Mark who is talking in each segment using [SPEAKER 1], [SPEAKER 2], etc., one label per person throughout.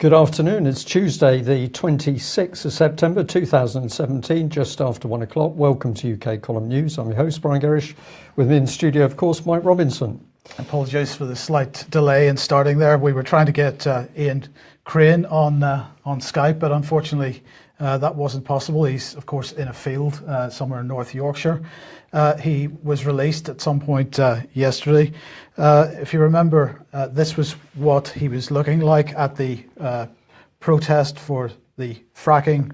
[SPEAKER 1] Good afternoon. It's Tuesday, the 26th of September 2017, just after 1 o'clock. Welcome to UK Column News. I'm your host, Brian Gerrish. With me in the studio, of course, Mike Robinson.
[SPEAKER 2] I apologise for the slight delay in starting there. We were trying to get Ian Crane on Skype, but unfortunately that wasn't possible. He's, of course, in a field somewhere in North Yorkshire. He was released at some point yesterday. If you remember, this was what he was looking like at the protest for the fracking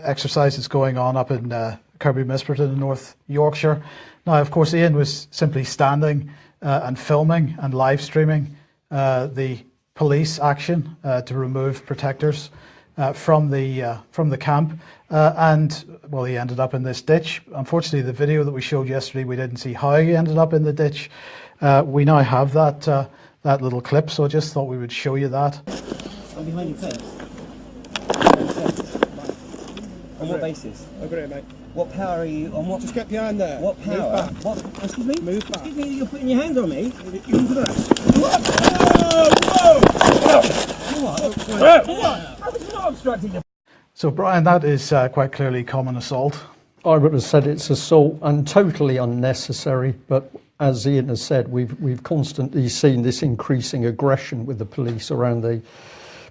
[SPEAKER 2] exercises going on up in Kirkby Misperton in North Yorkshire. Now, of course, Ian was simply standing and filming and live streaming the police action to remove protectors from the camp, and well, he ended up in this ditch. Unfortunately, the video that we showed yesterday, we didn't see how he ended up in the ditch. We now have that little clip, so I just thought we would show you that.
[SPEAKER 3] I'm behind you first. On what basis?
[SPEAKER 4] I've got it, mate.
[SPEAKER 3] What power are you on? What?
[SPEAKER 4] Just get behind there.
[SPEAKER 3] What power?
[SPEAKER 4] Move back.
[SPEAKER 3] What? Excuse me?
[SPEAKER 4] Move back.
[SPEAKER 3] Excuse me, you're putting your hands on me?
[SPEAKER 4] You can do that.
[SPEAKER 3] How is it not obstructing the...
[SPEAKER 2] So, Brian, that is quite clearly common assault.
[SPEAKER 1] I would have said it's assault and totally unnecessary, but as Ian has said, we've constantly seen this increasing aggression with the police around the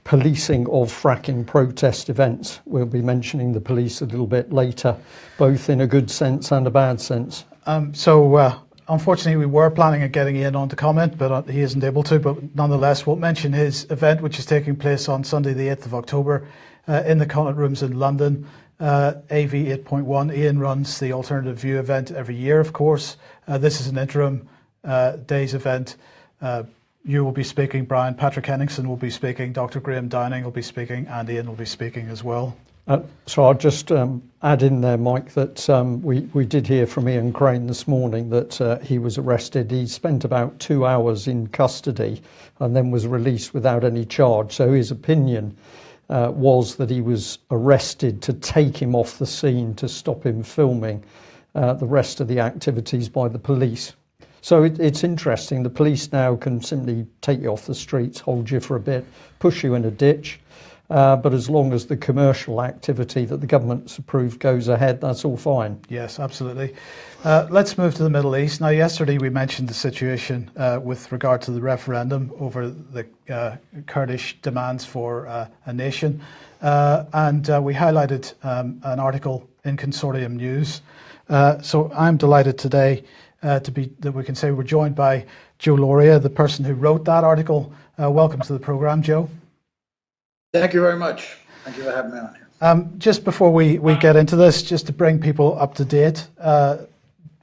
[SPEAKER 1] policing of fracking protest events. We'll be mentioning the police a little bit later, both in a good sense and a bad sense.
[SPEAKER 2] Unfortunately, we were planning on getting Ian on to comment, but he isn't able to. But nonetheless, we'll mention his event, which is taking place on Sunday, the 8th of October, in the Connaught Rooms in London. AV 8.1. Ian runs the Alternative View event every year, of course. This is an interim days event. You will be speaking, Brian. Patrick Henningsen will be speaking. Dr. Graham Downing will be speaking, and Ian will be speaking as well.
[SPEAKER 1] So I'll just add in there, Mike, that we did hear from Ian Crane this morning that he was arrested. He spent about 2 hours in custody and then was released without any charge. So his opinion was that he was arrested to take him off the scene, to stop him filming the rest of the activities by the police. So it's interesting. The police now can simply take you off the streets, hold you for a bit, push you in a ditch. But as long as the commercial activity that the government's approved goes ahead, that's all fine.
[SPEAKER 2] Yes, absolutely. Let's move to the Middle East. Now, yesterday we mentioned the situation with regard to the referendum over the Kurdish demands for a nation. And we highlighted an article in Consortium News. So I'm delighted today that we can say we're joined by Joe Loria, the person who wrote that article. Welcome to the programme, Joe.
[SPEAKER 5] Thank you very much. Thank you for having me on here.
[SPEAKER 2] Just before we get into this, just to bring people up to date,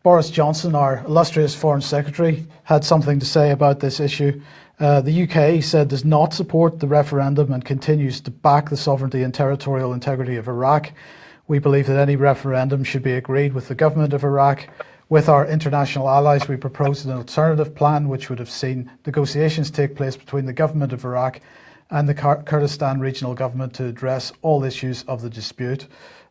[SPEAKER 2] Boris Johnson, our illustrious Foreign Secretary, had something to say about this issue. The UK, he said, does not support the referendum and continues to back the sovereignty and territorial integrity of Iraq. We believe that any referendum should be agreed with the government of Iraq. With our international allies, we proposed an alternative plan which would have seen negotiations take place between the government of Iraq and the Kurdistan Regional Government to address all issues of the dispute,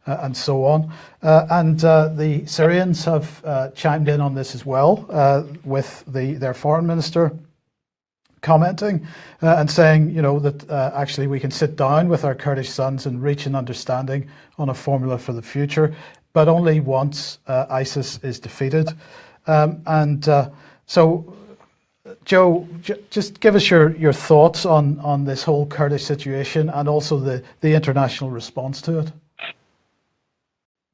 [SPEAKER 2] and so on. The Syrians have chimed in on this as well, with their foreign minister commenting and saying, that actually we can sit down with our Kurdish sons and reach an understanding on a formula for the future, but only once ISIS is defeated. So, Joe, just give us your thoughts on this whole Kurdish situation and also the international response to it.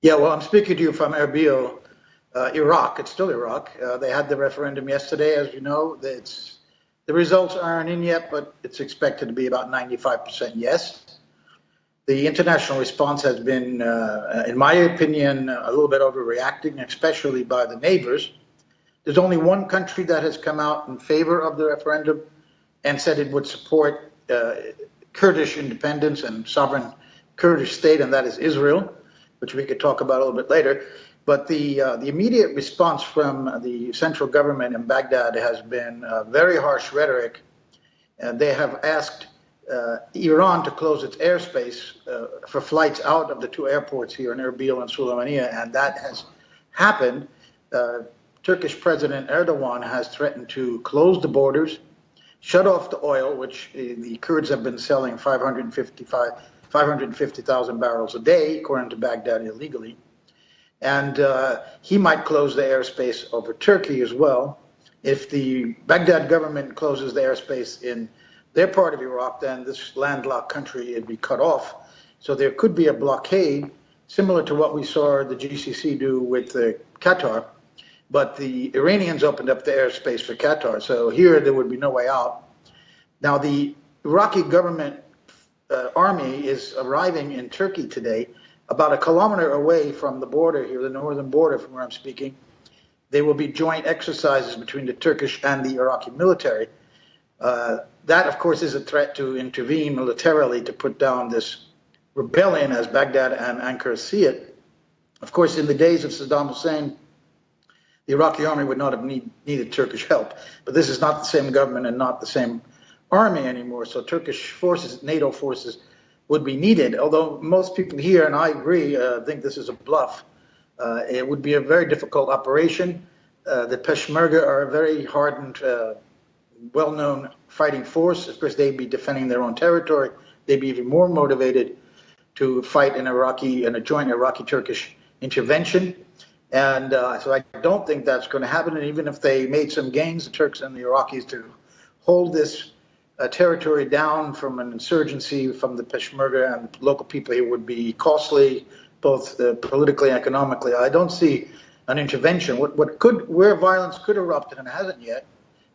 [SPEAKER 5] Yeah, well, I'm speaking to you from Erbil, Iraq. It's still Iraq. They had the referendum yesterday, as you know. The results aren't in yet, but it's expected to be about 95% yes. The international response has been, in my opinion, a little bit overreacting, especially by the neighbors. There's only one country that has come out in favor of the referendum and said it would support Kurdish independence and sovereign Kurdish state, and that is Israel, which we could talk about a little bit later. But the immediate response from the central government in Baghdad has been very harsh rhetoric. They have asked Iran to close its airspace for flights out of the two airports here in Erbil and Sulaymaniyah, and that has happened. Turkish President Erdogan has threatened to close the borders, shut off the oil, which the Kurds have been selling 550,000 barrels a day, according to Baghdad, illegally. And he might close the airspace over Turkey as well. If the Baghdad government closes the airspace in their part of Iraq, then this landlocked country would be cut off. So there could be a blockade, similar to what we saw the GCC do with Qatar. But the Iranians opened up the airspace for Qatar. So here there would be no way out. Now the Iraqi government army is arriving in Turkey today, about a kilometer away from the border here, the northern border from where I'm speaking. There will be joint exercises between the Turkish and the Iraqi military. That, of course, is a threat to intervene militarily to put down this rebellion as Baghdad and Ankara see it. Of course, in the days of Saddam Hussein, the Iraqi army would not have needed Turkish help. But this is not the same government and not the same army anymore. So Turkish forces, NATO forces, would be needed. Although most people here, and I agree, think this is a bluff. It would be a very difficult operation. The Peshmerga are a very hardened, well-known fighting force. Of course, they'd be defending their own territory. They'd be even more motivated to fight in a joint Iraqi-Turkish intervention. And so I don't think that's going to happen. And even if they made some gains, the Turks and the Iraqis, to hold this territory down from an insurgency from the Peshmerga and local people here would be costly, both politically and economically. I don't see an intervention. Where violence could erupt, and it hasn't yet,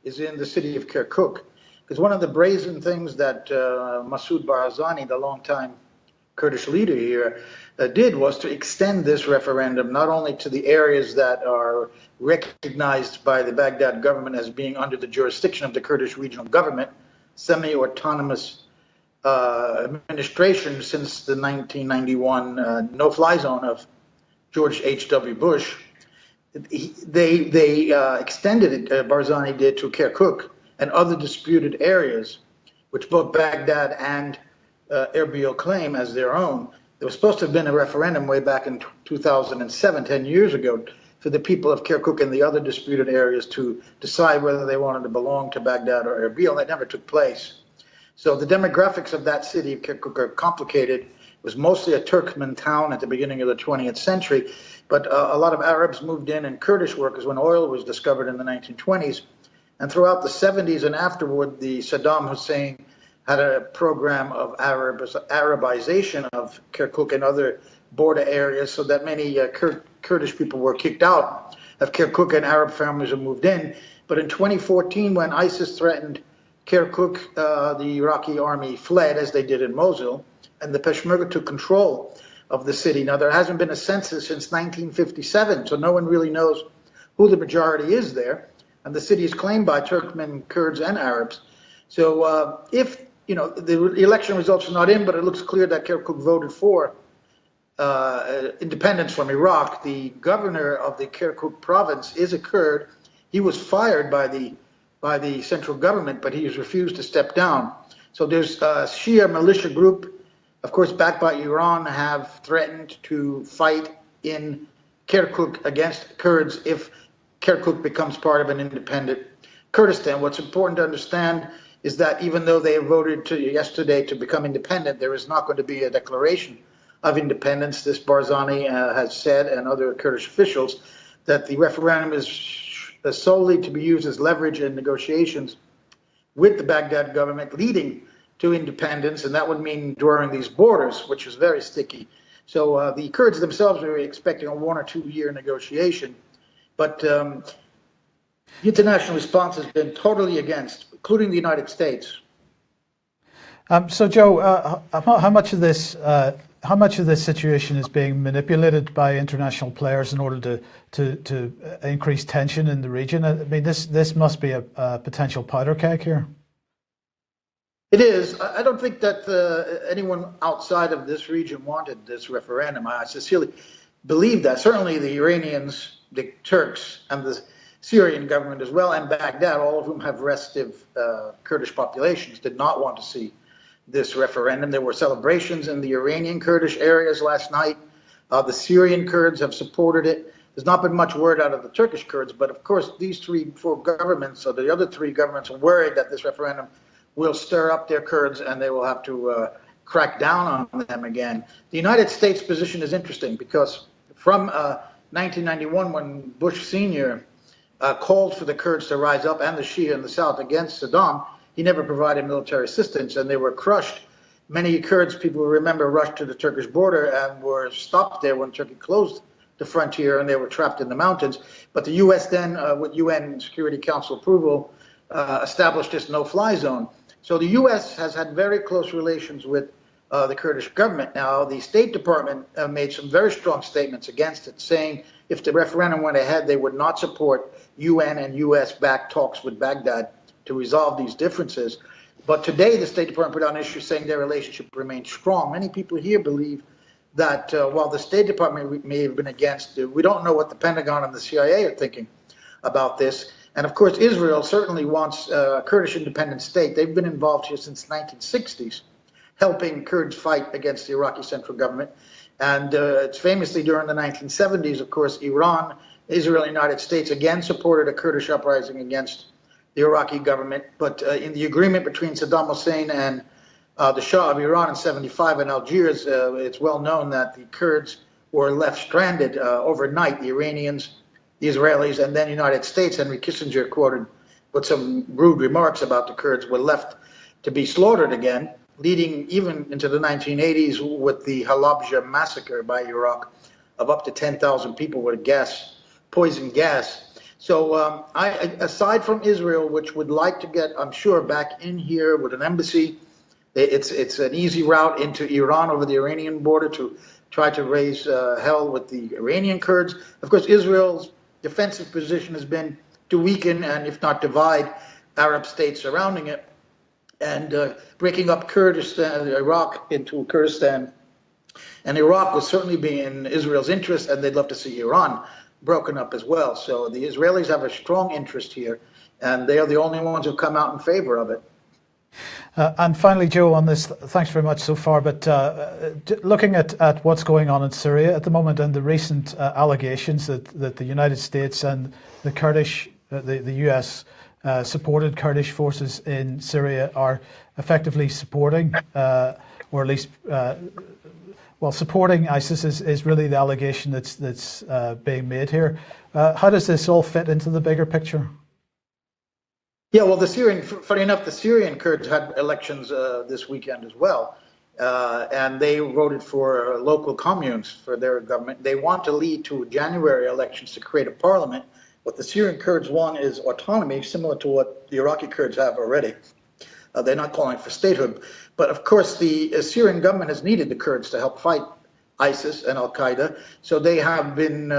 [SPEAKER 5] is in the city of Kirkuk. Because one of the brazen things that Masoud Barzani, the longtime Kurdish leader here, did was to extend this referendum not only to the areas that are recognized by the Baghdad government as being under the jurisdiction of the Kurdish regional government, semi-autonomous administration since the 1991 no-fly zone of George H.W. Bush. They extended it, Barzani did, to Kirkuk and other disputed areas, which both Baghdad and Erbil claim as their own. There was supposed to have been a referendum way back in 2007, 10 years ago, for the people of Kirkuk and the other disputed areas to decide whether they wanted to belong to Baghdad or Erbil. That never took place. So the demographics of that city of Kirkuk are complicated. It was mostly a Turkmen town at the beginning of the 20th century, but a lot of Arabs moved in and Kurdish workers when oil was discovered in the 1920s. And throughout the 70s and afterward, the Saddam Hussein had a program of Arabization of Kirkuk and other border areas, so that many Kurdish people were kicked out of Kirkuk and Arab families have moved in. But in 2014, when ISIS threatened Kirkuk, the Iraqi army fled, as they did in Mosul, and the Peshmerga took control of the city. Now, there hasn't been a census since 1957, so no one really knows who the majority is there. And the city is claimed by Turkmen, Kurds, and Arabs. So if, the election results are not in, but it looks clear that Kirkuk voted for independence from Iraq. The governor of the Kirkuk province is a Kurd. He was fired by the central government, but he has refused to step down. So there's a Shia militia group, of course, backed by Iran, have threatened to fight in Kirkuk against Kurds if Kirkuk becomes part of an independent Kurdistan. What's important to understand is that even though they voted yesterday to become independent, there is not going to be a declaration of independence. This Barzani has said, and other Kurdish officials, that the referendum is solely to be used as leverage in negotiations with the Baghdad government leading to independence, and that would mean drawing these borders, which is very sticky. So the Kurds themselves are expecting a 1 or 2 year negotiation, but the international response has been totally against, including the United States.
[SPEAKER 2] So, Joe, how much of this situation is being manipulated by international players in order to increase tension in the region? I mean, this must be a potential powder keg here.
[SPEAKER 5] It is. I don't think that anyone outside of this region wanted this referendum. I sincerely believe that. Certainly the Iranians, the Turks, and the Syrian government as well, and Baghdad, all of whom have restive Kurdish populations, did not want to see this referendum. There were celebrations in the Iranian Kurdish areas last night. The Syrian Kurds have supported it. There's not been much word out of the Turkish Kurds, but of course these four governments, or the other three governments, are worried that this referendum will stir up their Kurds and they will have to crack down on them again. The United States position is interesting because from 1991, when Bush Sr. Called for the Kurds to rise up and the Shia in the south against Saddam, he never provided military assistance and they were crushed. Many Kurds, people remember, rushed to the Turkish border and were stopped there when Turkey closed the frontier and they were trapped in the mountains. But the U.S. then, with UN Security Council approval, established this no-fly zone. So the U.S. has had very close relations with the Kurdish government. Now, the State Department made some very strong statements against it, saying if the referendum went ahead, they would not support UN and U.S.-backed talks with Baghdad to resolve these differences. But today, the State Department put out an issue saying their relationship remains strong. Many people here believe that while the State Department may have been against it, we don't know what the Pentagon and the CIA are thinking about this. And of course, Israel certainly wants a Kurdish independent state. They've been involved here since the 1960s, helping Kurds fight against the Iraqi central government. And it's famously during the 1970s, of course, Iran, Israel, and the United States again supported a Kurdish uprising against the Iraqi government. But in the agreement between Saddam Hussein and the Shah of Iran in 75 in Algiers, it's well known that the Kurds were left stranded overnight, the Iranians, the Israelis, and then the United States. Henry Kissinger quoted with some rude remarks about the Kurds were left to be slaughtered again, leading even into the 1980s with the Halabja massacre by Iraq of up to 10,000 people with poison gas. So aside from Israel, which would like to get, I'm sure, back in here with an embassy, it's an easy route into Iran over the Iranian border to try to raise hell with the Iranian Kurds. Of course, Israel's defensive position has been to weaken and, if not divide, Arab states surrounding it, and breaking up Kurdistan, Iraq into Kurdistan. And Iraq will certainly be in Israel's interest, and they'd love to see Iran broken up as well. So the Israelis have a strong interest here, and they are the only ones who come out in favor of it.
[SPEAKER 2] And finally, Joe, on this, thanks very much so far, but looking at what's going on in Syria at the moment and the recent allegations that the United States and the Kurdish, the US supported Kurdish forces in Syria are effectively supporting, or at least, supporting ISIS is really the allegation that's being made here. How does this all fit into the bigger picture?
[SPEAKER 5] Yeah, well, funny enough, the Syrian Kurds had elections this weekend as well, and they voted for local communes for their government. They want to lead to January elections to create a parliament. What the Syrian Kurds want is autonomy, similar to what the Iraqi Kurds have already. They're not calling for statehood. But of course, the Syrian government has needed the Kurds to help fight ISIS and Al-Qaeda. So they have been,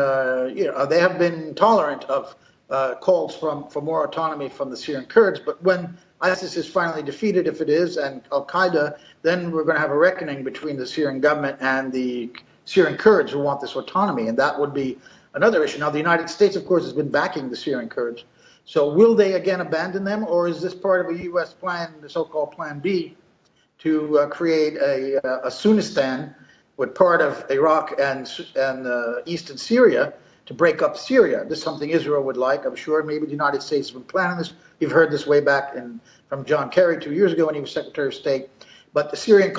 [SPEAKER 5] tolerant of calls for more autonomy from the Syrian Kurds. But when ISIS is finally defeated, if it is, and Al-Qaeda, then we're going to have a reckoning between the Syrian government and the Syrian Kurds who want this autonomy. And that would be another issue. Now, the United States, of course, has been backing the Syrian Kurds. So will they again abandon them, or is this part of a U.S. plan, the so-called Plan B, to create a Sunnistan with part of Iraq and eastern Syria to break up Syria? This is something Israel would like, I'm sure. Maybe the United States has been planning this. We've heard this way back from John Kerry 2 years ago when he was Secretary of State. But the Syrian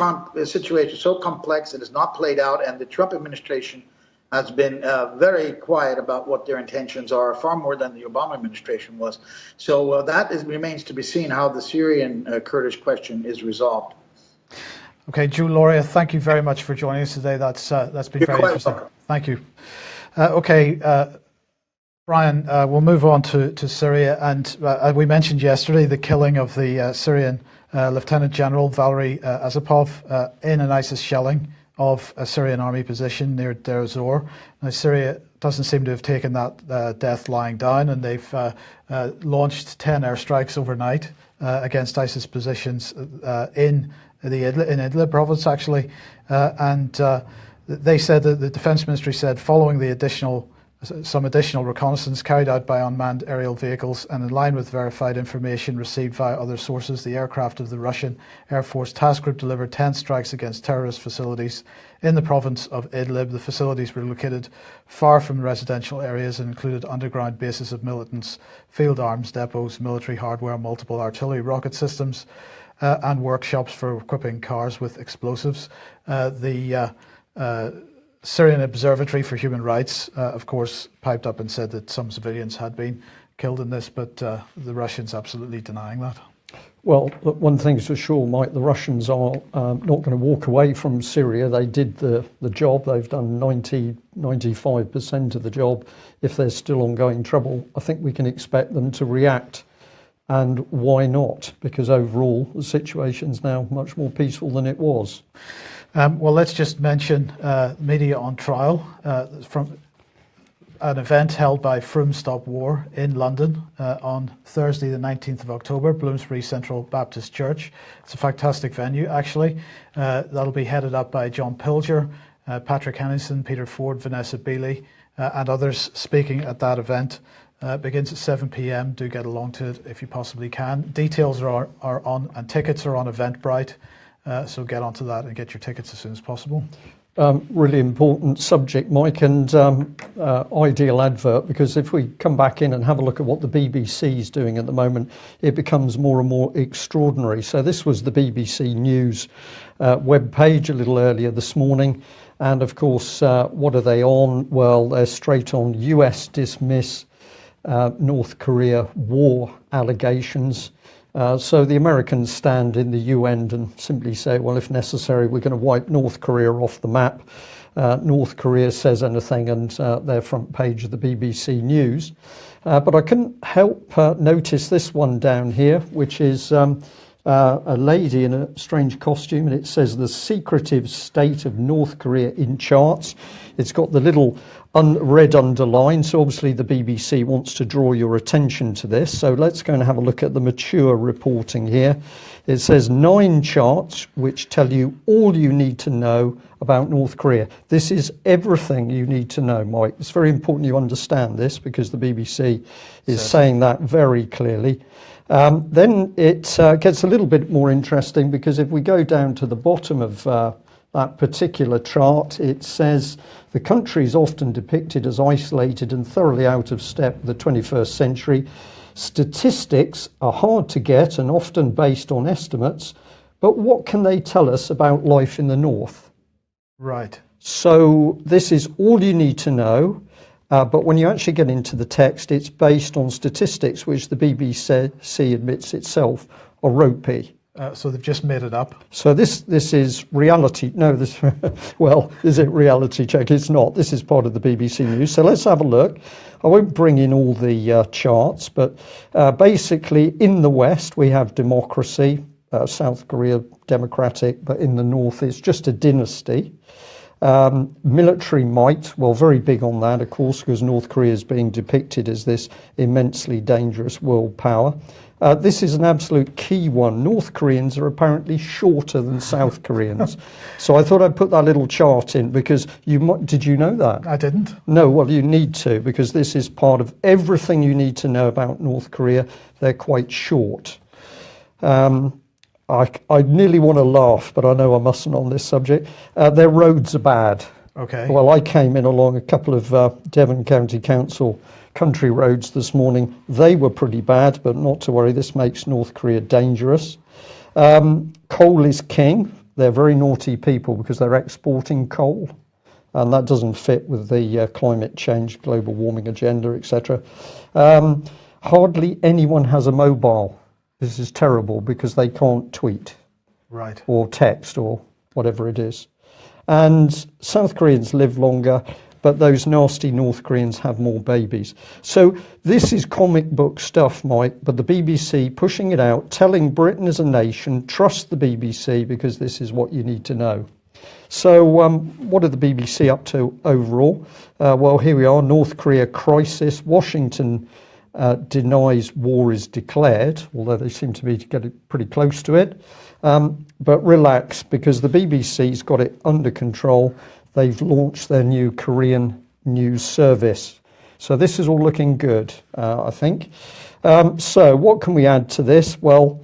[SPEAKER 5] situation is so complex, it is not played out, and the Trump administration has been very quiet about what their intentions are, far more than the Obama administration was. So remains to be seen how the Syrian Kurdish question is resolved.
[SPEAKER 2] Okay, Joe Lauria, thank you very much for joining us today. That's been
[SPEAKER 5] You're
[SPEAKER 2] very
[SPEAKER 5] quite
[SPEAKER 2] interesting.
[SPEAKER 5] welcome.
[SPEAKER 2] Thank you. Brian, we'll move on to Syria. And we mentioned yesterday the killing of the Syrian Lieutenant General Valery Azapov in an ISIS shelling of a Syrian army position near Deir ez-Zor. Now, Syria doesn't seem to have taken that death lying down, and they've launched 10 airstrikes overnight against ISIS positions in Idlib province, actually. And they said that the Defence Ministry said following the additional some additional reconnaissance carried out by unmanned aerial vehicles, and in line with verified information received via other sources, the aircraft of the Russian Air Force Task Group delivered 10 strikes against terrorist facilities in the province of Idlib. The facilities were located far from residential areas and included underground bases of militants, field arms depots, military hardware, multiple artillery rocket systems, and workshops for equipping cars with explosives. The Syrian Observatory for Human Rights, of course, piped up and said that some civilians had been killed in this, but the Russians absolutely denying that.
[SPEAKER 1] Well, one thing's for sure, Mike, the Russians are not going to walk away from Syria. They did the job. They've done 95% of the job. If there's still ongoing trouble, I think we can expect them to react. And why not? Because overall, the situation's now much more peaceful than it was.
[SPEAKER 2] Well, let's just mention media on trial from an event held by Froome Stop War in London on Thursday, the 19th of October, Bloomsbury Central Baptist Church. It's a fantastic venue, actually. That'll be headed up by John Pilger, Patrick Henningsen, Peter Ford, Vanessa Beeley, and others speaking at that event. Begins at 7 p.m. Do get along to it if you possibly can. Details are on, and tickets are on Eventbrite. So get onto that and get your tickets as soon as possible.
[SPEAKER 1] Really important subject, Mike, and ideal advert, because if we come back in and have a look at what the BBC is doing at the moment, it becomes more and more extraordinary. So this was the BBC News web page a little earlier this morning. And of course, what are they on? Well, they're straight on US dismiss North Korea war allegations. So the Americans stand in the UN and simply say, well, if necessary, we're going to wipe North Korea off the map. North Korea says anything, and their front page of the BBC News. But I couldn't help notice this one down here, which is a lady in a strange costume, and it says the secretive state of North Korea in charts. It's got the little red underline, so obviously the BBC wants to draw your attention to this. So let's go and have a look at the mature reporting here. It says 9 charts which tell you all you need to know about North Korea. This is everything you need to know, Mike. It's very important you understand this, because the BBC is saying that very clearly. Then it gets a little bit more interesting, because if we go down to the bottom of that particular chart, it says the country is often depicted as isolated and thoroughly out of step with the 21st century. Statistics are hard to get and often based on estimates, but what can they tell us about life in the north? Right. So this is all you need to know, but when you actually get into the text, it's based on statistics, which the BBC admits itself are ropey.
[SPEAKER 2] So they've just made it up.
[SPEAKER 1] So this is reality. No, this well, is it reality check? It's not. This is part of the BBC News. So let's have a look. I won't bring in all the charts, but basically in the West we have democracy, South Korea democratic, but in the North it's just a dynasty. Military might, well, very big on that, of course, because North Korea is being depicted as this immensely dangerous world power. This is an absolute key one. North Koreans are apparently shorter than South Koreans. So I thought I'd put that little chart in, because did you know that?
[SPEAKER 2] I didn't.
[SPEAKER 1] No, well, you need to, because this is part of everything you need to know about North Korea. They're quite short. I nearly want to laugh, but I know I mustn't on this subject. Their roads are bad.
[SPEAKER 2] Okay.
[SPEAKER 1] Well, I came in along a couple of Devon County Council country roads this morning. They were pretty bad, but not to worry. This makes North Korea dangerous. Coal is king. They're very naughty people because they're exporting coal, and that doesn't fit with the climate change, global warming agenda, etc. Hardly anyone has a mobile. This is terrible because they can't tweet,
[SPEAKER 2] right,
[SPEAKER 1] or text or whatever it is. And South Koreans live longer, but those nasty North Koreans have more babies. So this is comic book stuff, Mike, but the BBC pushing it out, telling Britain as a nation, trust the BBC because this is what you need to know. So what are the BBC up to overall? Well, here we are, North Korea crisis. Washington denies war is declared, although they seem to be getting pretty close to it. But relax, because the BBC's got it under control. They've launched their new Korean news service. So this is all looking good, I think. So what can we add to this? Well,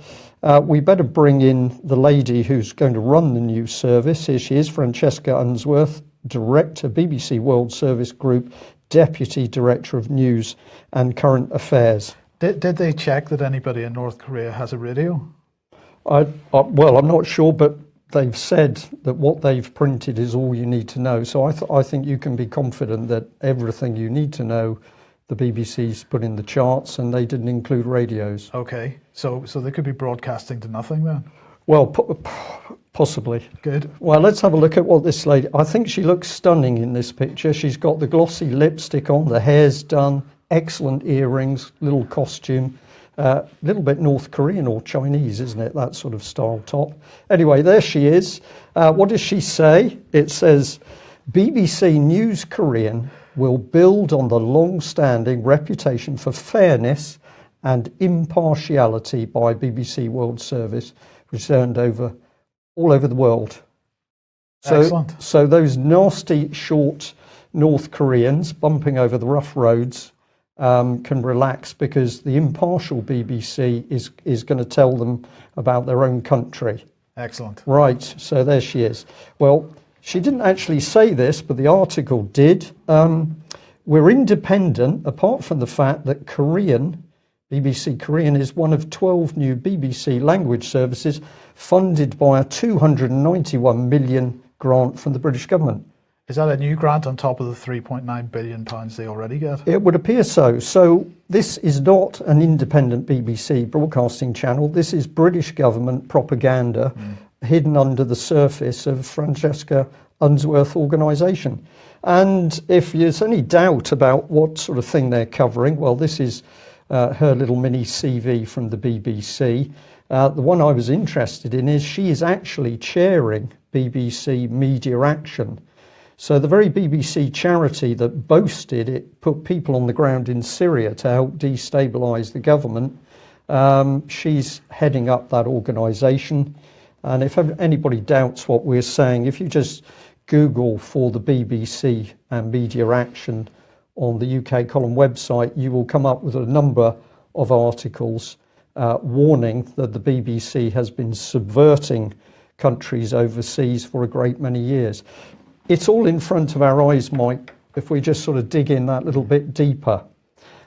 [SPEAKER 1] we better bring in the lady who's going to run the new service. Here she is, Francesca Unsworth, Director, BBC World Service Group, Deputy Director of News and Current Affairs.
[SPEAKER 2] Did they check that anybody in North Korea has a radio?
[SPEAKER 1] Well, I'm not sure, but they've said that what they've printed is all you need to know. So I think you can be confident that everything you need to know, the BBC's put in the charts, and they didn't include radios.
[SPEAKER 2] Okay, so they could be broadcasting to nothing then?
[SPEAKER 1] Well, possibly.
[SPEAKER 2] Good.
[SPEAKER 1] Well, let's have a look at what this lady... I think she looks stunning in this picture. She's got the glossy lipstick on, the hair's done, excellent earrings, little costume. A little bit North Korean or Chinese, isn't it? That sort of style top. Anyway, there she is. What does she say? It says, BBC News Korean will build on the long-standing reputation for fairness and impartiality by BBC World Service, which is earned all over the world.
[SPEAKER 2] Excellent.
[SPEAKER 1] So those nasty, short North Koreans bumping over the rough roads can relax, because the impartial BBC is going to tell them about their own country.
[SPEAKER 2] Excellent.
[SPEAKER 1] Right, so there she is. Well, she didn't actually say this, but the article did. We're independent, apart from the fact that BBC Korean is one of 12 new BBC language services funded by a 291 million grant from the British government.
[SPEAKER 2] Is that a new grant on top of the £3.9 billion they already get?
[SPEAKER 1] It would appear so. So this is not an independent BBC broadcasting channel. This is British government propaganda hidden under the surface of Francesca Unsworth organisation. And if there's any doubt about what sort of thing they're covering, well, this is her little mini CV from the BBC. The one I was interested in is she is actually chairing BBC Media Action. So the very BBC charity that boasted it put people on the ground in Syria to help destabilise the government, she's heading up that organisation. And if anybody doubts what we're saying, if you just Google for the BBC and Media Action on the UK Column website, you will come up with a number of articles warning that the BBC has been subverting countries overseas for a great many years. It's all in front of our eyes, Mike, if we just sort of dig in that little bit deeper.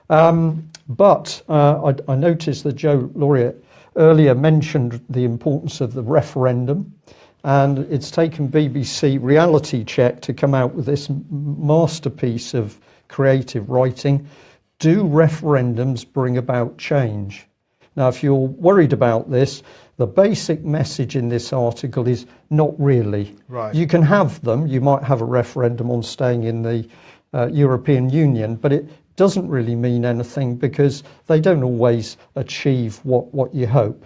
[SPEAKER 1] But I noticed that Joe Laureate earlier mentioned the importance of the referendum, and it's taken BBC Reality Check to come out with this masterpiece of creative writing. Do referendums bring about change? Now, if you're worried about this, the basic message in this article is not really.
[SPEAKER 2] Right.
[SPEAKER 1] You can have them. You might have a referendum on staying in the European Union, but it doesn't really mean anything, because they don't always achieve what you hope.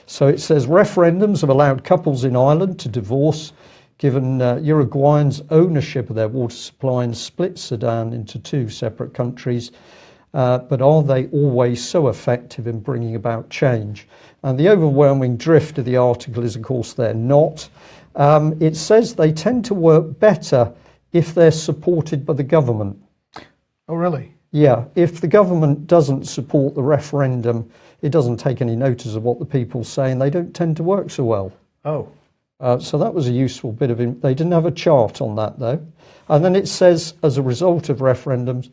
[SPEAKER 1] So it says referendums have allowed couples in Ireland to divorce, given Uruguayans ownership of their water supply, and split Sudan into two separate countries. But are they always so effective in bringing about change? And the overwhelming drift of the article is, of course, they're not. It says they tend to work better if they're supported by the government.
[SPEAKER 2] Oh, really?
[SPEAKER 1] Yeah, if the government doesn't support the referendum, it doesn't take any notice of what the people say, and they don't tend to work so well.
[SPEAKER 2] Oh.
[SPEAKER 1] So that was a useful bit of... They didn't have a chart on that, though. And then it says, as a result of referendums,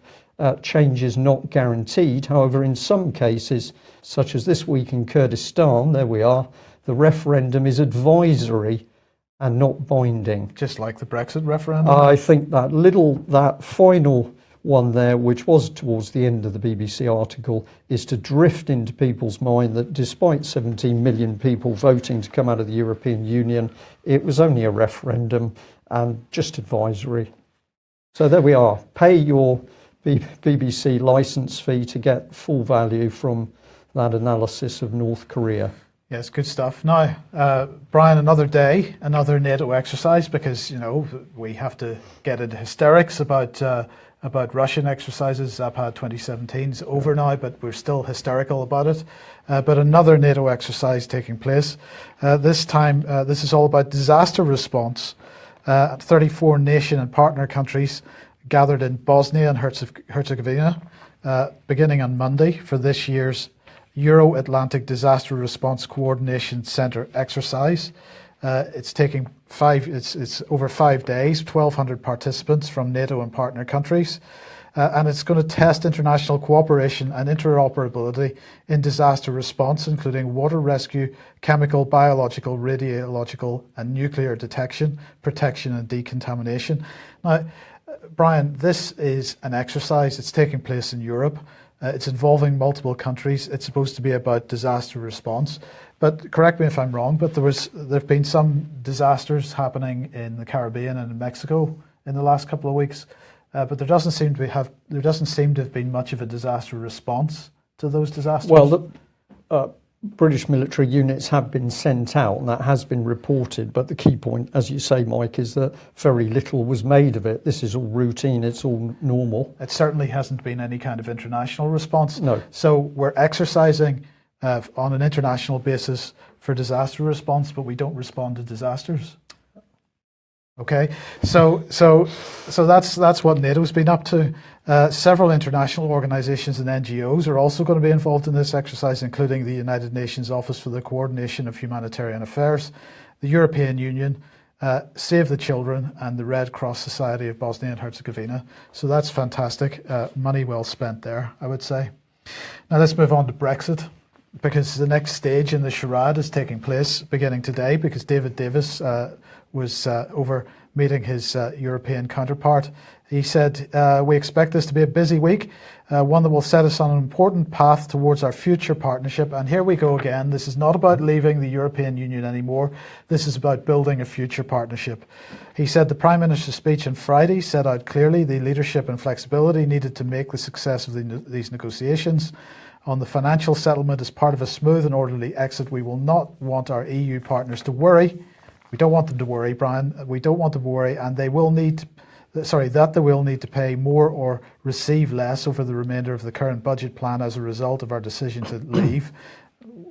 [SPEAKER 1] change is not guaranteed. However, in some cases, such as this week in Kurdistan, there we are, the referendum is advisory and not binding.
[SPEAKER 2] Just like the Brexit referendum?
[SPEAKER 1] I think that final one there, which was towards the end of the BBC article, is to drift into people's mind that despite 17 million people voting to come out of the European Union, it was only a referendum and just advisory. So there we are. Pay your BBC licence fee to get full value from that analysis of North Korea.
[SPEAKER 2] Yes, good stuff. Now, Brian, another day, another NATO exercise, because, you know, we have to get into hysterics about Russian exercises. Zapad 2017 is over now, but we're still hysterical about it. But another NATO exercise taking place. This time, this is all about disaster response. 34 nation and partner countries gathered in Bosnia and Herzegovina beginning on Monday for this year's Euro-Atlantic Disaster Response Coordination Centre exercise. It's over 5 days, 1,200 participants from NATO and partner countries, and it's going to test international cooperation and interoperability in disaster response, including water rescue, chemical, biological, radiological, and nuclear detection, protection, and decontamination. Now, Brian, this is an exercise. It's taking place in Europe. It's involving multiple countries. It's supposed to be about disaster response. But correct me if I'm wrong, but there've been some disasters happening in the Caribbean and in Mexico in the last couple of weeks. But there doesn't seem to have been much of a disaster response to those disasters.
[SPEAKER 1] Well, the British military units have been sent out, and that has been reported. But the key point, as you say, Mike, is that very little was made of it. This is all routine. It's all normal.
[SPEAKER 2] It certainly hasn't been any kind of international response.
[SPEAKER 1] No.
[SPEAKER 2] So we're exercising on an international basis for disaster response, but we don't respond to disasters. Okay, so that's what NATO's been up to. Several international organisations and NGOs are also going to be involved in this exercise, including the United Nations Office for the Coordination of Humanitarian Affairs, the European Union, Save the Children, and the Red Cross Society of Bosnia and Herzegovina. So that's fantastic. Money well spent there, I would say. Now let's move on to Brexit, because the next stage in the charade is taking place beginning today, because David Davis was over meeting his European counterpart. He said, we expect this to be a busy week, one that will set us on an important path towards our future partnership. And here we go again. This is not about leaving the European Union anymore. This is about building a future partnership. He said the Prime Minister's speech on Friday set out clearly the leadership and flexibility needed to make the success of these negotiations. On the financial settlement, as part of a smooth and orderly exit, we will not want our EU partners to worry. We don't want them to worry, Brian. We don't want them to worry, and they will need to pay more or receive less over the remainder of the current budget plan as a result of our decision to leave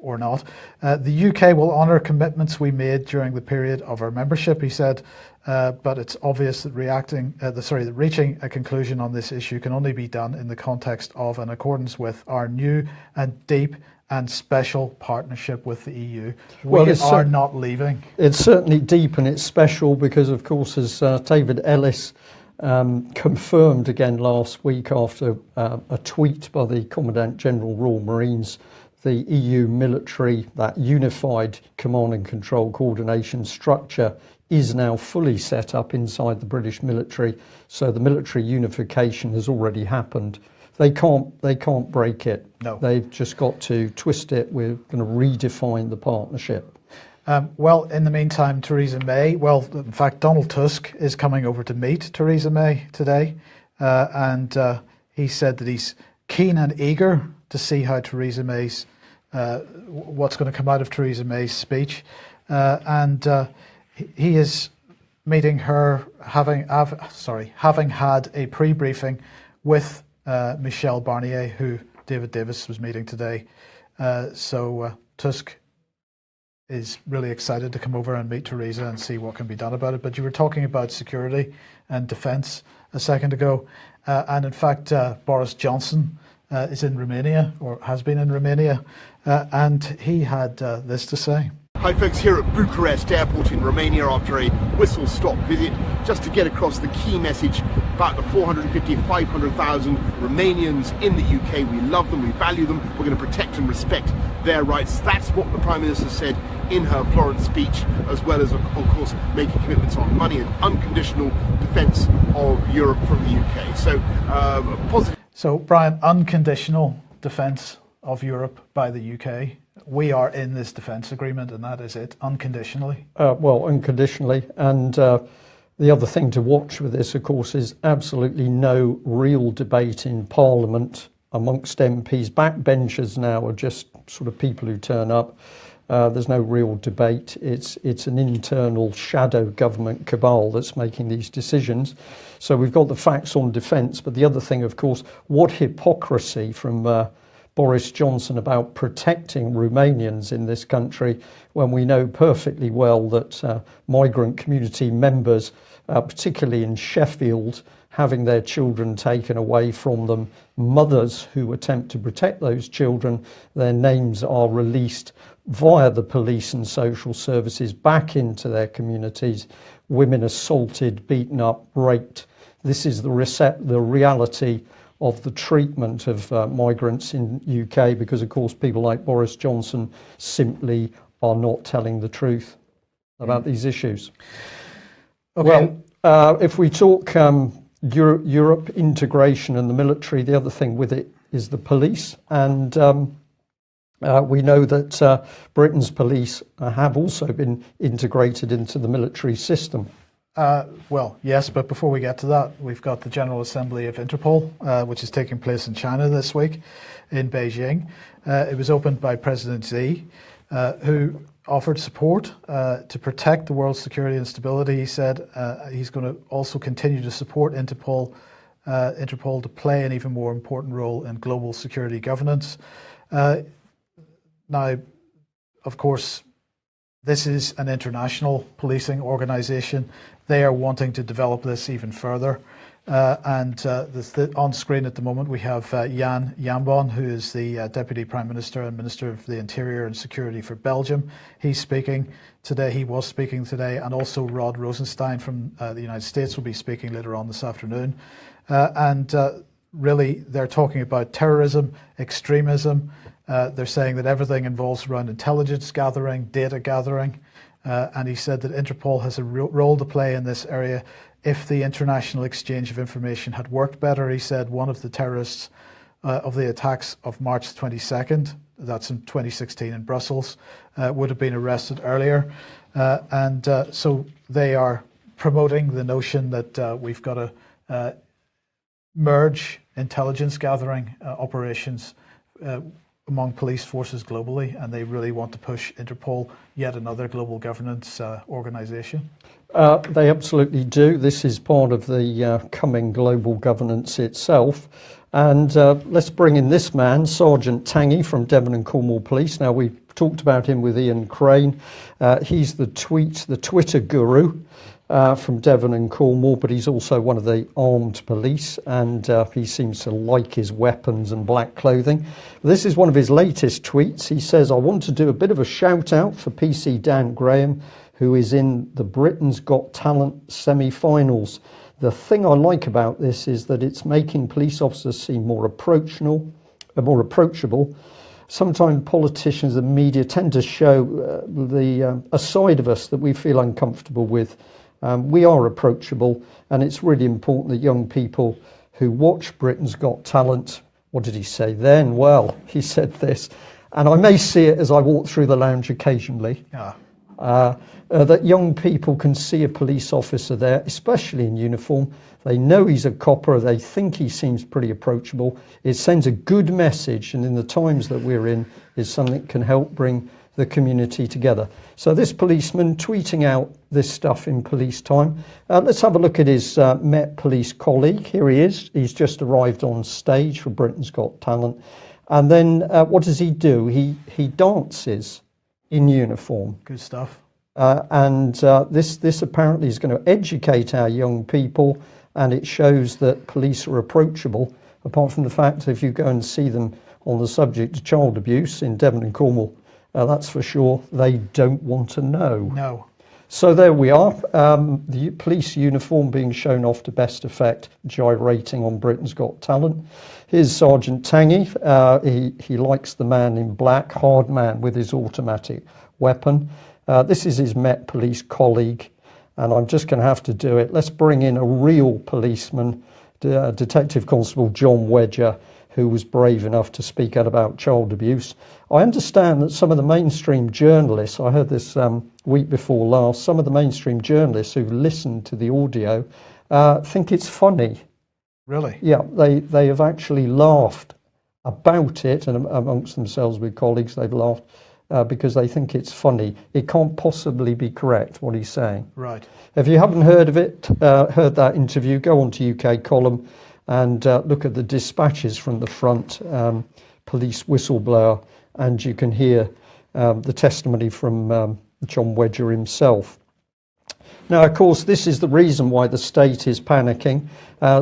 [SPEAKER 2] or not. The UK will honour commitments we made during the period of our membership, he said, but it's obvious that reaching a conclusion on this issue can only be done in the context of and accordance with our new and deep and special partnership with the EU. We are not leaving.
[SPEAKER 1] It's certainly deep and it's special because, of course, as David Ellis confirmed again last week after a tweet by the Commandant General Royal Marines, the EU military, that unified command and control coordination structure, is now fully set up inside the British military. So the military unification has already happened. They can't break it.
[SPEAKER 2] No.
[SPEAKER 1] They've just got to twist it. We're going to redefine the partnership.
[SPEAKER 2] Well, in the meantime, Theresa May, in fact, Donald Tusk is coming over to meet Theresa May today. And he said that he's keen and eager to see how Theresa May's, what's going to come out of Theresa May's speech. He is meeting her, having had a pre-briefing with Michel Barnier, who David Davis was meeting today. So Tusk is really excited to come over and meet Theresa and see what can be done about it. But you were talking about security and defence a second ago. And in fact, Boris Johnson is in Romania, or has been in Romania, and he had this to say.
[SPEAKER 4] Hi folks, here at Bucharest Airport in Romania after a whistle-stop visit, just to get across the key message about the 500,000 Romanians in the UK. We love them, we value them, we're going to protect and respect their rights. That's what the Prime Minister said in her Florence speech, as well as, of course, making commitments on money and unconditional defence of Europe from the UK. So, positive.
[SPEAKER 2] So, Brian, unconditional defence of Europe by the UK. We are in this defence agreement, and that is it, unconditionally.
[SPEAKER 1] Unconditionally. And the other thing to watch with this, of course, is absolutely no real debate in Parliament amongst MPs. Backbenchers now are just sort of people who turn up. There's no real debate. It's an internal shadow government cabal that's making these decisions. So we've got the facts on defence, but the other thing, of course, what hypocrisy from Boris Johnson about protecting Romanians in this country when we know perfectly well that migrant community members, particularly in Sheffield, having their children taken away from them, mothers who attempt to protect those children, their names are released via the police and social services back into their communities, women assaulted, beaten up, raped. This is the reality of the treatment of migrants in UK, because of course people like Boris Johnson simply are not telling the truth about these issues.
[SPEAKER 2] Okay.
[SPEAKER 1] Well, if we talk Europe integration and the military, the other thing with it is the police, and we know that Britain's police have also been integrated into the military system.
[SPEAKER 2] Well, yes, but before we get to that, we've got the General Assembly of Interpol, which is taking place in China this week, in Beijing. It was opened by President Xi, who offered support to protect the world's security and stability. He said he's going to also continue to support Interpol to play an even more important role in global security governance. Now, of course, this is an international policing organisation. They are wanting to develop this even further. On screen at the moment, we have Jan Jambon, who is the Deputy Prime Minister and Minister of the Interior and Security for Belgium. He's speaking today. He was speaking today, and also Rod Rosenstein from the United States will be speaking later on this afternoon. Really, they're talking about terrorism, extremism. They're saying that everything involves around intelligence gathering, data gathering, and he said that Interpol has a role to play in this area. If the international exchange of information had worked better, he said one of the terrorists of the attacks of March 22nd, that's in 2016 in Brussels, would have been arrested earlier. So they are promoting the notion that we've got to merge intelligence gathering operations among police forces globally, and they really want to push Interpol, yet another global governance organisation.
[SPEAKER 1] They absolutely do. This is part of the coming global governance itself. And let's bring in this man, Sergeant Tangy from Devon and Cornwall Police. Now, we talked about him with Ian Crane. He's the Twitter guru from Devon and Cornwall, but he's also one of the armed police, and he seems to like his weapons and black clothing. This is one of his latest tweets. He says, "I want to do a bit of a shout out for PC Dan Graham, who is in the Britain's Got Talent semi-finals. The thing I like about this is that it's making police officers seem more approachable. Sometimes politicians and media tend to show a side of us that we feel uncomfortable with. We are approachable, and it's really important that young people who watch Britain's Got Talent," what did he say then? Well, he said this, and I may see it as I walk through the lounge occasionally. That young people can see a police officer there, especially in uniform. They know he's a copper. They think he seems pretty approachable. It sends a good message, and in the times that we're in, is something that can help bring the community together. So this policeman tweeting out this stuff in police time. Let's have a look at his Met Police colleague. Here he is. He's just arrived on stage for Britain's Got Talent. And then what does he do? He dances in uniform.
[SPEAKER 2] Good stuff.
[SPEAKER 1] This apparently is going to educate our young people, and it shows that police are approachable, apart from the fact if you go and see them on the subject of child abuse in Devon and Cornwall, that's for sure, they don't want to know.
[SPEAKER 2] No.
[SPEAKER 1] So there we are, the police uniform being shown off to best effect, gyrating on Britain's Got Talent. Here's Sergeant Tangy. He likes the man in black, hard man with his automatic weapon. This is his Met Police colleague, and I'm just going to have to do it. Let's bring in a real policeman, Detective Constable John Wedger, who was brave enough to speak out about child abuse. I understand that some of the mainstream journalists, I heard this week before last, some of the mainstream journalists who listened to the audio think it's funny.
[SPEAKER 2] Really?
[SPEAKER 1] Yeah, they have actually laughed about it, and amongst themselves with colleagues, they've laughed because they think it's funny. It can't possibly be correct, what he's saying.
[SPEAKER 2] Right.
[SPEAKER 1] If you haven't heard of it, heard that interview, go on to UK Column and look at the dispatches from the front. police whistleblower, and you can hear the testimony from John Wedger himself. Now, of course, this is the reason why the state is panicking.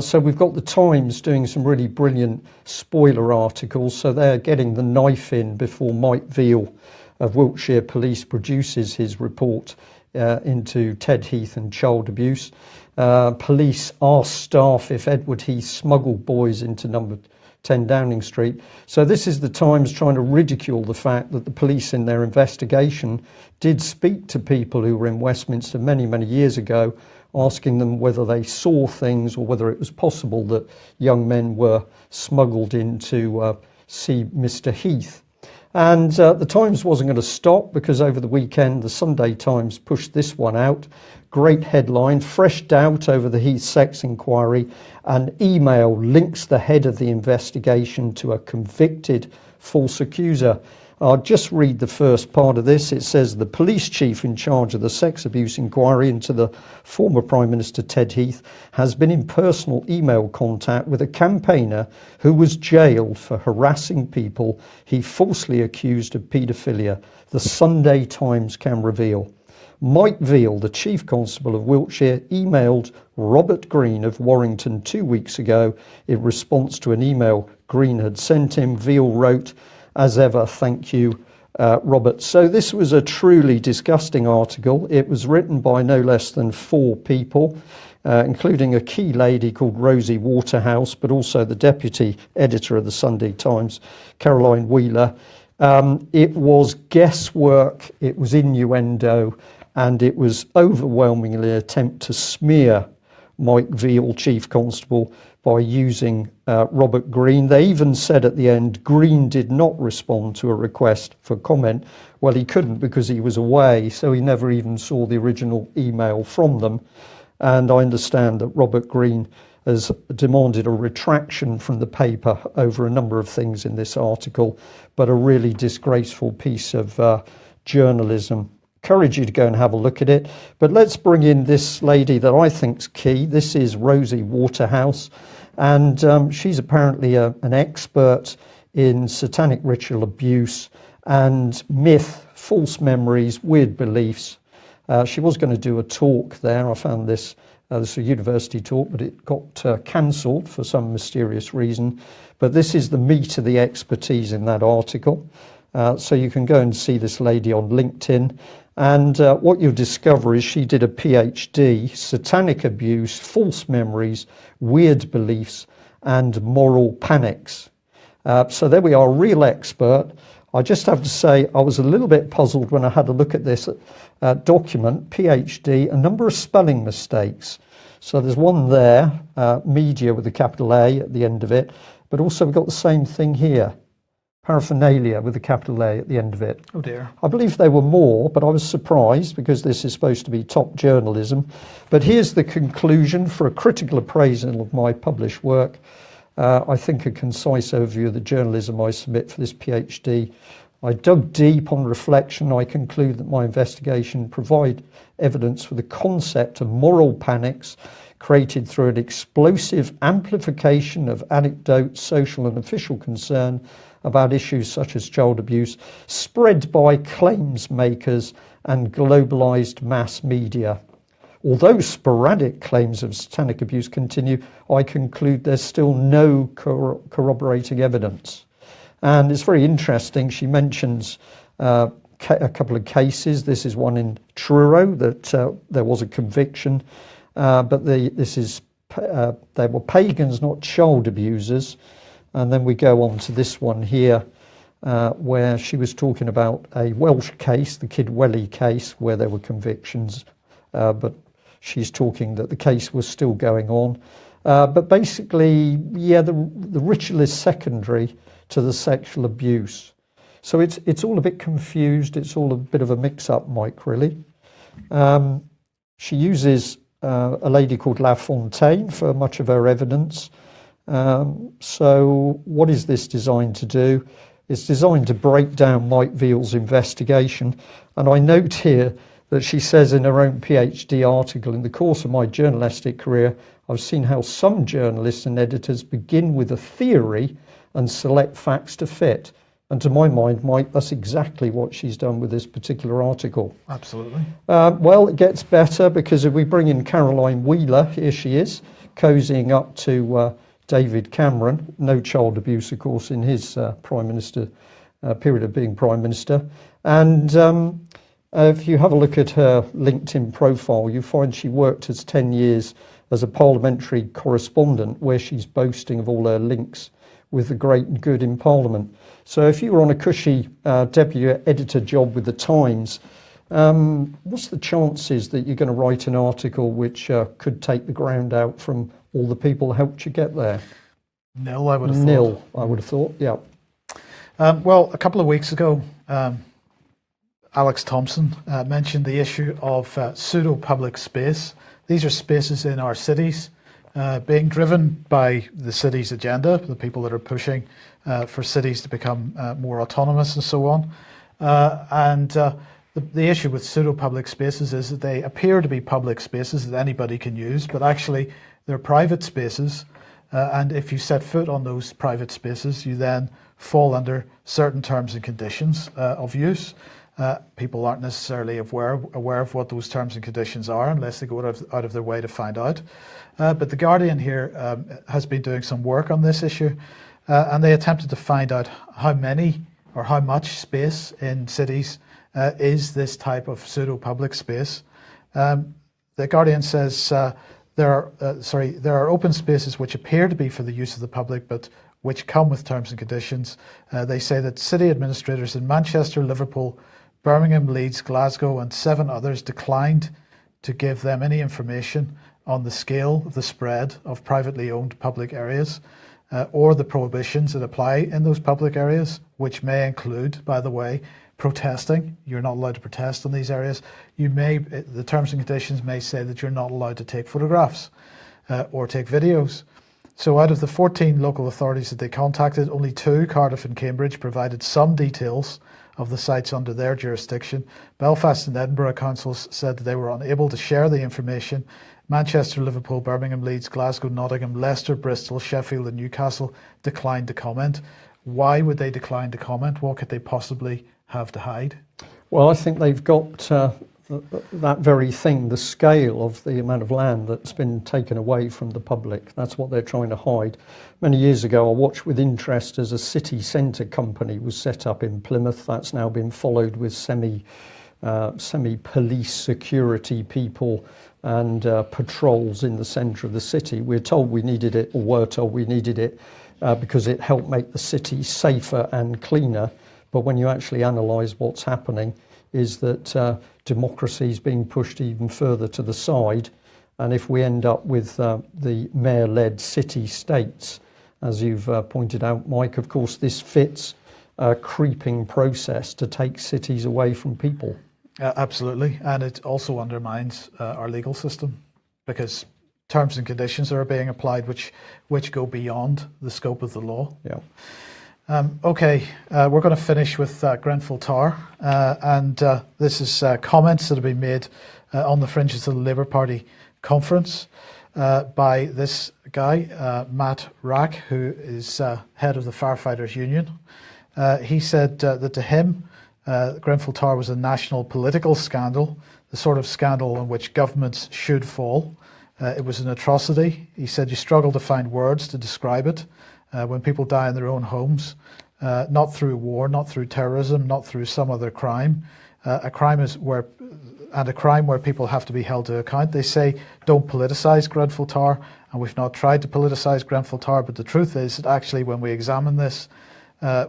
[SPEAKER 1] So we've got the Times doing some really brilliant spoiler articles. So they're getting the knife in before Mike Veal of Wiltshire Police produces his report into Ted Heath and child abuse. Police ask staff if Edward Heath smuggled boys into number 10 Downing Street. So this is the Times trying to ridicule the fact that the police in their investigation did speak to people who were in Westminster many, many years ago, asking them whether they saw things or whether it was possible that young men were smuggled in to see Mr. Heath. And the Times wasn't going to stop, because over the weekend the Sunday Times pushed this one out. Great headline: fresh doubt over the Heath sex inquiry. An email links the head of the investigation to a convicted false accuser. I'll just read the first part of this. It says the police chief in charge of the sex abuse inquiry into the former Prime Minister Ted Heath has been in personal email contact with a campaigner who was jailed for harassing people he falsely accused of paedophilia, the Sunday Times can reveal. Mike Veal, the Chief Constable of Wiltshire, emailed Robert Green of Warrington 2 weeks ago in response to an email Green had sent him. Veal wrote, "As ever, thank you, Robert." So this was a truly disgusting article. It was written by no less than 4 people, including a key lady called Rosie Waterhouse, but also the deputy editor of the Sunday Times, Caroline Wheeler. It was guesswork, it was innuendo, and it was overwhelmingly an attempt to smear Mike Veal, Chief Constable, by using Robert Green. They even said at the end, Green did not respond to a request for comment. Well, he couldn't because he was away, so he never even saw the original email from them. And I understand that Robert Green has demanded a retraction from the paper over a number of things in this article, but a really disgraceful piece of journalism. Encourage you to go and have a look at it. But let's bring in this lady that I think's key. This is Rosie Waterhouse, and she's apparently an expert in satanic ritual abuse and myth, false memories, weird beliefs. She was going to do a talk there. I found this is a university talk, but it got cancelled for some mysterious reason. But this is the meat of the expertise in that article. So you can go and see this lady on LinkedIn. And what you'll discover is she did a PhD, satanic abuse, false memories, weird beliefs, and moral panics. So there we are, a real expert. I just have to say I was a little bit puzzled when I had a look at this document, PhD, a number of spelling mistakes. So there's one there, media with a capital A at the end of it, but also we've got the same thing here. Paraphernalia with a capital A at the end of it.
[SPEAKER 2] Oh dear.
[SPEAKER 1] I believe there were more, but I was surprised because this is supposed to be top journalism. But here's the conclusion for a critical appraisal of my published work. I think a concise overview of the journalism I submit for this PhD. I dug deep on reflection. I conclude that my investigation provide evidence for the concept of moral panics created through an explosive amplification of anecdote, social and official concern about issues such as child abuse, spread by claims makers and globalized mass media. Although sporadic claims of satanic abuse continue, I conclude there's still no corroborating evidence. And it's very interesting, she mentions a couple of cases. This is one in Truro that there was a conviction, but they were pagans, not child abusers. And then we go on to this one here, where she was talking about a Welsh case, the Kidwelly case, where there were convictions, but she's talking that the case was still going on. But basically, yeah, the ritual is secondary to the sexual abuse. So it's all a bit confused. It's all a bit of a mix-up, Mike, really. She uses a lady called La Fontaine for much of her evidence. So what is this designed to do? It's designed to break down Mike Veal's investigation. And I note here that she says in her own PhD article, in the course of my journalistic career, I've seen how some journalists and editors begin with a theory and select facts to fit. And to my mind, Mike, that's exactly what she's done with this particular article.
[SPEAKER 2] Absolutely.
[SPEAKER 1] Well, it gets better, because if we bring in Caroline Wheeler, here she is, cozying up to David Cameron. No child abuse, of course, in his Prime Minister period of being Prime Minister. And if you have a look at her LinkedIn profile, you find she worked as 10 years as a parliamentary correspondent, where she's boasting of all her links with the great and good in Parliament. So if you were on a cushy deputy editor job with the Times, what's the chances that you're going to write an article which could take the ground out from all the people who helped you get there?
[SPEAKER 2] Nil, I would have thought.
[SPEAKER 1] Nil, I would have thought, yeah.
[SPEAKER 2] Well, a couple of weeks ago, Alex Thompson mentioned the issue of pseudo-public space. These are spaces in our cities being driven by the city's agenda, the people that are pushing for cities to become more autonomous and so on. The issue with pseudo-public spaces is that they appear to be public spaces that anybody can use, but actually they're private spaces. And if you set foot on those private spaces, you then fall under certain terms and conditions of use. People aren't necessarily aware of what those terms and conditions are unless they go out of their way to find out. But The Guardian here has been doing some work on this issue, and they attempted to find out how many or how much space in cities is this type of pseudo-public space. The Guardian says there are open spaces which appear to be for the use of the public, but which come with terms and conditions. They say that city administrators in Manchester, Liverpool, Birmingham, Leeds, Glasgow and 7 others declined to give them any information on the scale of the spread of privately owned public areas or the prohibitions that apply in those public areas, which may include, by the way, protesting. You're not allowed to protest in these areas. The terms and conditions may say that you're not allowed to take photographs or take videos. So out of the 14 local authorities that they contacted, only 2, Cardiff and Cambridge, provided some details of the sites under their jurisdiction. Belfast and Edinburgh councils said that they were unable to share the information. Manchester, Liverpool, Birmingham, Leeds, Glasgow, Nottingham, Leicester, Bristol, Sheffield and Newcastle declined to comment. Why would they decline to comment? What could they possibly have to hide?
[SPEAKER 1] Well, I think they've got that very thing, the scale of the amount of land that's been taken away from the public. That's what they're trying to hide. Many years ago, I watched with interest as a city centre company was set up in Plymouth. That's now been followed with semi-police security people and patrols in the centre of the city. We're told we needed it, or were told we needed it, because it helped make the city safer and cleaner. But when you actually analyse what's happening, is that democracy is being pushed even further to the side. And if we end up with the mayor-led city-states, as you've pointed out, Mike, of course, this fits a creeping process to take cities away from people.
[SPEAKER 2] Absolutely. And it also undermines our legal system, because terms and conditions are being applied which go beyond the scope of the law.
[SPEAKER 1] Yeah.
[SPEAKER 2] Okay, we're going to finish with Grenfell Tower, and this is comments that have been made on the fringes of the Labour Party conference by this guy, Matt Rack, who is head of the Firefighters Union. He said that to him, Grenfell Tower was a national political scandal, the sort of scandal in which governments should fall. It was an atrocity. He said you struggle to find words to describe it. When people die in their own homes, not through war, not through terrorism, not through some other crime. A crime where people have to be held to account. They say don't politicise Grenfell Tower, and we've not tried to politicise Grenfell Tower, but the truth is that actually when we examine this,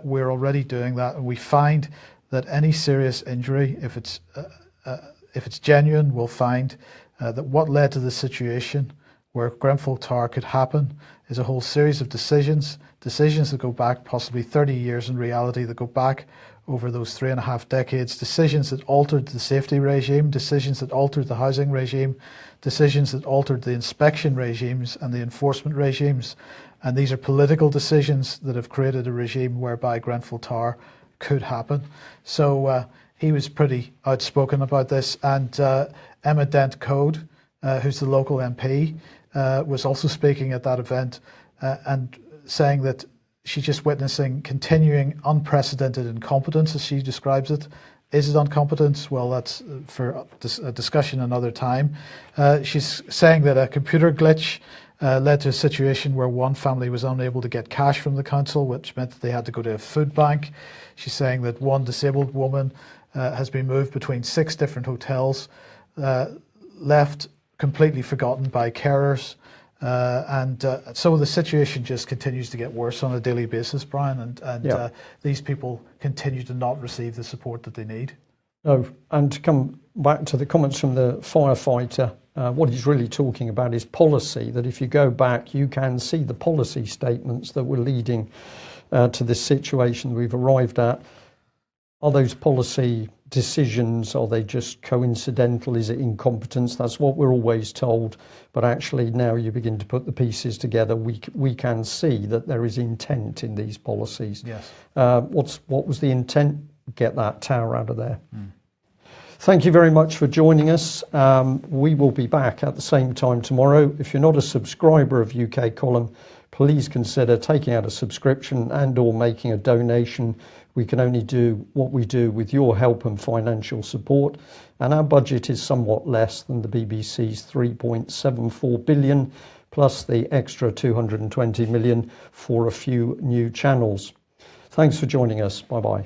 [SPEAKER 2] we're already doing that, and we find that any serious injury, if it's genuine, we'll find that what led to the situation where Grenfell Tower could happen is a whole series of decisions that go back possibly 30 years in reality, that go back over those 3.5 decades, decisions that altered the safety regime, decisions that altered the housing regime, decisions that altered the inspection regimes and the enforcement regimes. And these are political decisions that have created a regime whereby Grenfell Tower could happen. So he was pretty outspoken about this. And Emma Dent-Code, who's the local MP, was also speaking at that event and saying that she's just witnessing continuing unprecedented incompetence, as she describes it. Is it incompetence? Well, that's for a discussion another time. She's saying that a computer glitch led to a situation where one family was unable to get cash from the council, which meant that they had to go to a food bank. She's saying that one disabled woman has been moved between 6 different hotels, left completely forgotten by carers. So the situation just continues to get worse on a daily basis, Brian, and these people continue to not receive the support that they need.
[SPEAKER 1] No, and to come back to the comments from the firefighter, what he's really talking about is policy, that if you go back, you can see the policy statements that were leading to this situation we've arrived at. Are those policy decisions, are they just coincidental? Is it incompetence? That's what we're always told. But actually now you begin to put the pieces together, we can see that there is intent in these policies.
[SPEAKER 2] Yes.
[SPEAKER 1] What was the intent? Get that tower out of there. Thank you very much for joining us. We will be back at the same time tomorrow. If you're not a subscriber of UK Column, please consider taking out a subscription and or making a donation. We can only do what we do with your help and financial support, and our budget is somewhat less than the BBC's 3.74 billion, plus the extra 220 million for a few new channels. Thanks for joining us. Bye-bye.